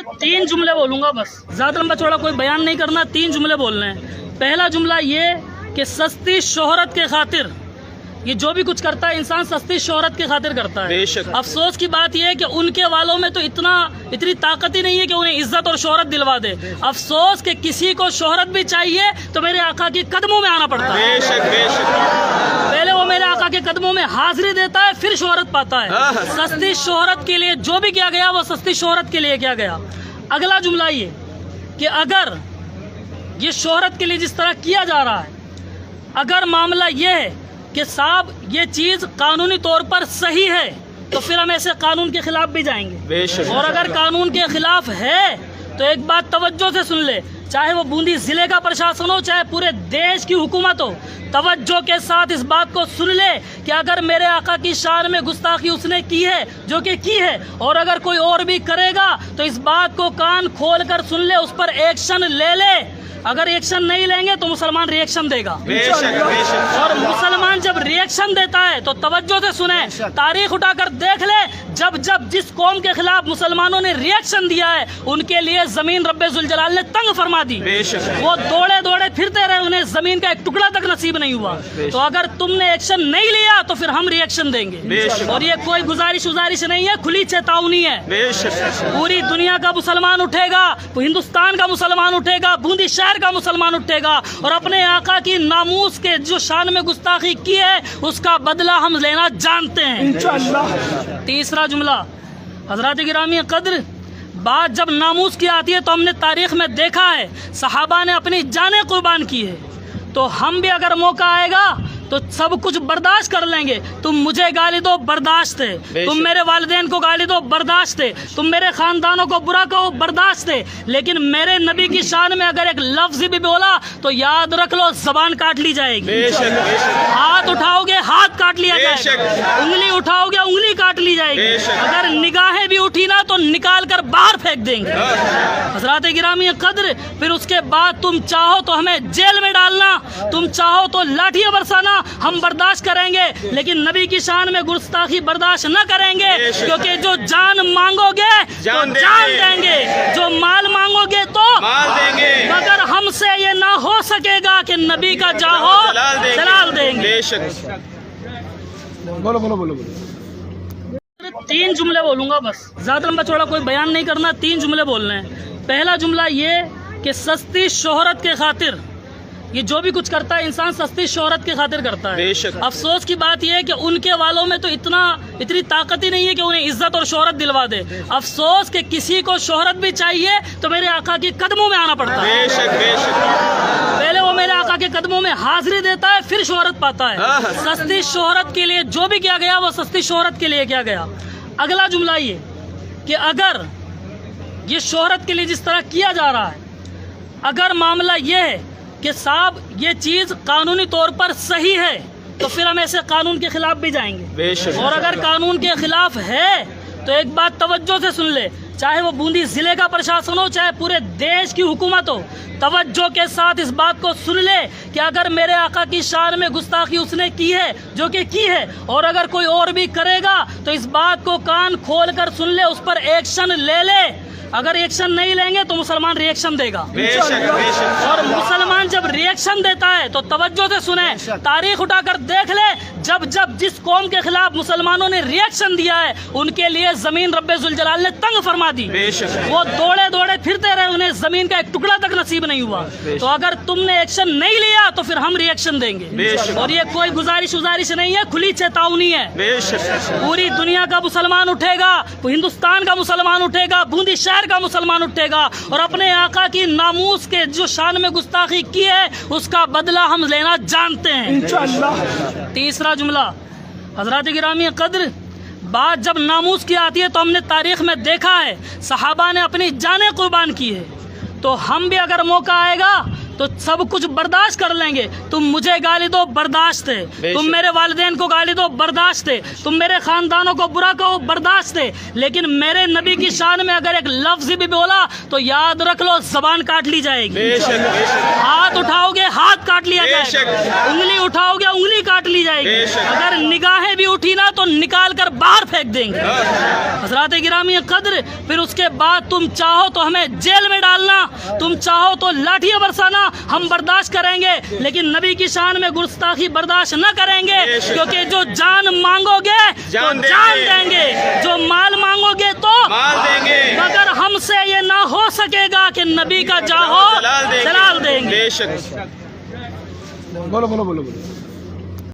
तीन जुमले बोलूंगा बस, ज़्यादा लंबा चौड़ा कोई बयान नहीं करना, तीन जुमले बोलने हैं। पहला जुमला ये कि सस्ती शोहरत के खातिर ये जो भी कुछ करता है इंसान सस्ती शोहरत के खातिर करता है। अफसोस की बात यह है कि उनके वालों में तो इतनी ताकत ही नहीं है कि उन्हें इज्जत और शोहरत दिलवा दे। अफसोस कि किसी को शोहरत भी चाहिए तो मेरे आका के कदमों में आना पड़ता है। पहले वो मेरे आका के कदमों में हाजिरी देता है, फिर शोहरत पाता है। सस्ती शोहरत के लिए जो भी किया गया वो सस्ती शोहरत के लिए किया गया। अगला जुमला ये कि अगर ये शोहरत के लिए जिस तरह किया जा रहा है, अगर मामला ये है कि साहब ये चीज़ कानूनी तौर पर सही है तो फिर हम ऐसे कानून के खिलाफ भी जाएंगे। और अगर कानून के खिलाफ है तो एक बात तवज्जो से सुन ले, चाहे वो बूंदी ज़िले का प्रशासन हो, चाहे पूरे देश की हुकूमत हो, तवज्जो के साथ इस बात को सुन ले कि अगर मेरे आका की शान में गुस्ताखी उसने की है, जो कि की है, और अगर कोई और भी करेगा तो इस बात को कान खोल कर सुन ले, उस पर एक्शन ले ले। अगर एक्शन नहीं लेंगे तो मुसलमान रिएक्शन देगा। और मुसलमान जब रिएक्शन देता है तो तवज्जो से सुने, तारीख उठाकर देख ले, जब जब जिस कौम के खिलाफ मुसलमानों ने रिएक्शन दिया है उनके लिए जमीन रब्बे जुल जलाल ने तंग फरमा दी। वो दौड़े दौड़े फिरते रहे, उन्हें जमीन का एक टुकड़ा तक नसीब नहीं हुआ। तो अगर तुमने एक्शन नहीं लिया तो फिर हम रिएक्शन देंगे। और ये कोई गुजारिश नहीं है, खुली चेतावनी है। पूरी दुनिया का मुसलमान उठेगा, हिंदुस्तान का मुसलमान उठेगा, बूंदी शहर का मुसलमान उठेगा और अपने आका की नामूस के जो शान में गुस्ताखी की है उसका बदला हम लेना जानते हैं। तीसरा जुमला, हजरत गिरामी कद्र, बात जब नामूस की आती है तो हमने तारीख में देखा है सहाबा ने अपनी जानें कुर्बान की है। तो हम भी अगर मौका आएगा तो सब कुछ बर्दाश्त कर लेंगे। तुम मुझे गाली दो, बर्दाश्त है। तुम मेरे वालिदैन को गाली दो, बर्दाश्त है। तुम मेरे खानदानों को बुरा कहो, बर्दाश्त है। लेकिन मेरे नबी की शान में अगर एक लफ्ज भी बोला तो याद रख लो जबान काट ली जाएगी। हाथ उठाओगे हाथ काट लिया जाएगा, उंगली उठाओगे उंगली काट ली जाएगी। अगर निगाहें भी उठी ना तो निकाल कर बाहर फेंक देंगे। हजरत गिरामी कद्र, फिर उसके बाद तुम चाहो तो हमें जेल में डालना, तुम चाहो तो लाठियां बरसाना, हम बर्दाश्त करेंगे। लेकिन नबी की शान में गुस्ताखी बर्दाश्त न करेंगे, क्योंकि जो जान मांगोगे तो जान देंगे, जो माल मांगोगे तो माल देंगे, मगर हमसे ये ना हो सकेगा कि नबी का जाहो जलाल देंगे। बोलो। तीन जुमले बोलूंगा बस, ज्यादा लंबा चौड़ा कोई बयान नहीं करना, तीन जुमले बोलने हैं। पहला जुमला ये कि सस्ती शोहरत के खातिर ये जो भी कुछ करता है इंसान सस्ती शोहरत के खातिर करता है। अफसोस की बात यह है कि उनके वालों में तो इतनी ताकत ही नहीं है कि उन्हें इज्जत और शोहरत दिलवा दे। अफसोस कि किसी को शोहरत भी चाहिए तो मेरे आका के कदमों में आना पड़ता है। पहले वो मेरे आका के कदमों में हाजिरी देता है, फिर शोहरत पाता है। सस्ती शोहरत के लिए जो भी किया गया वो सस्ती शोहरत के लिए किया गया। अगला जुमला ये कि अगर ये शोहरत के लिए जिस तरह किया जा रहा है, अगर मामला ये है कि साहब ये चीज़ कानूनी तौर पर सही है तो फिर हम ऐसे कानून के खिलाफ भी जाएंगे। और अगर कानून के खिलाफ है तो एक बात तवज्जो से सुन ले, चाहे वो बूंदी ज़िले का प्रशासन हो, चाहे पूरे देश की हुकूमत हो, तवज्जो के साथ इस बात को सुन ले कि अगर मेरे आका की शान में गुस्ताखी उसने की है, जो कि की है, और अगर कोई और भी करेगा तो इस बात को कान खोल कर सुन ले, उस पर एक्शन ले ले। अगर एक्शन नहीं लेंगे तो मुसलमान रिएक्शन देगा। और मुसलमान जब रिएक्शन देता है तो तवज्जो से सुने, तारीख उठाकर देख ले, जब जब जिस कौम के खिलाफ मुसलमानों ने रिएक्शन दिया है उनके लिए जमीन रब्बे जुल जलाल ने तंग फरमा दी। वो दौड़े दौड़े फिरते रहे, उन्हें जमीन का एक टुकड़ा तक नसीब नहीं हुआ। तो अगर तुमने एक्शन नहीं लिया तो फिर हम रिएक्शन देंगे। और ये कोई गुजारिश नहीं है, खुली चेतावनी है। पूरी दुनिया का मुसलमान उठेगा, हिंदुस्तान का मुसलमान उठेगा, बूंदी शहर का मुसलमान उठेगा और अपने आका की नामूस के जो शान में गुस्ताखी की है उसका बदला हम लेना जानते हैं। तीसरा जुमला, हजरत गिरामी कद्र, बात जब नामूस की आती है तो हमने तारीख में देखा है सहाबा ने अपनी जानें कुर्बान की है। तो हम भी अगर मौका आएगा تو سب کچھ برداشت کر لیں گے. تم مجھے گالی دو برداشت ہے, تم میرے والدین کو گالی دو برداشت ہے, تم میرے خاندانوں کو برا کہو برداشت ہے, لیکن میرے نبی کی شان میں اگر ایک لفظ بھی بولا تو یاد رکھ لو زبان کاٹ لی جائے گی. ہاتھ اٹھاؤ گے ہاتھ کاٹ لیا جائے گا, انگلی اٹھاؤ گے انگلی کاٹ لی جائے گی, اگر نگاہیں بھی اٹھی نا تو نکال کر باہر پھینک دیں گے. حضرات گرامی قدر, پھر اس کے بعد تم چاہو تو ہمیں جیل میں ڈالنا, تم چاہو تو لاٹھیاں برسانا, ہم برداشت کریں گے, لیکن نبی کی شان میں گستاخی برداشت نہ کریں گے, کیونکہ جو جان مانگو گے تو جان دیں گے, جو مال مانگو گے تو مال دیں گے, مگر ہم سے یہ نہ ہو سکے گا کہ نبی کا جاہو جلال دیں گے. بے شک. بولو بولو بولو بولو.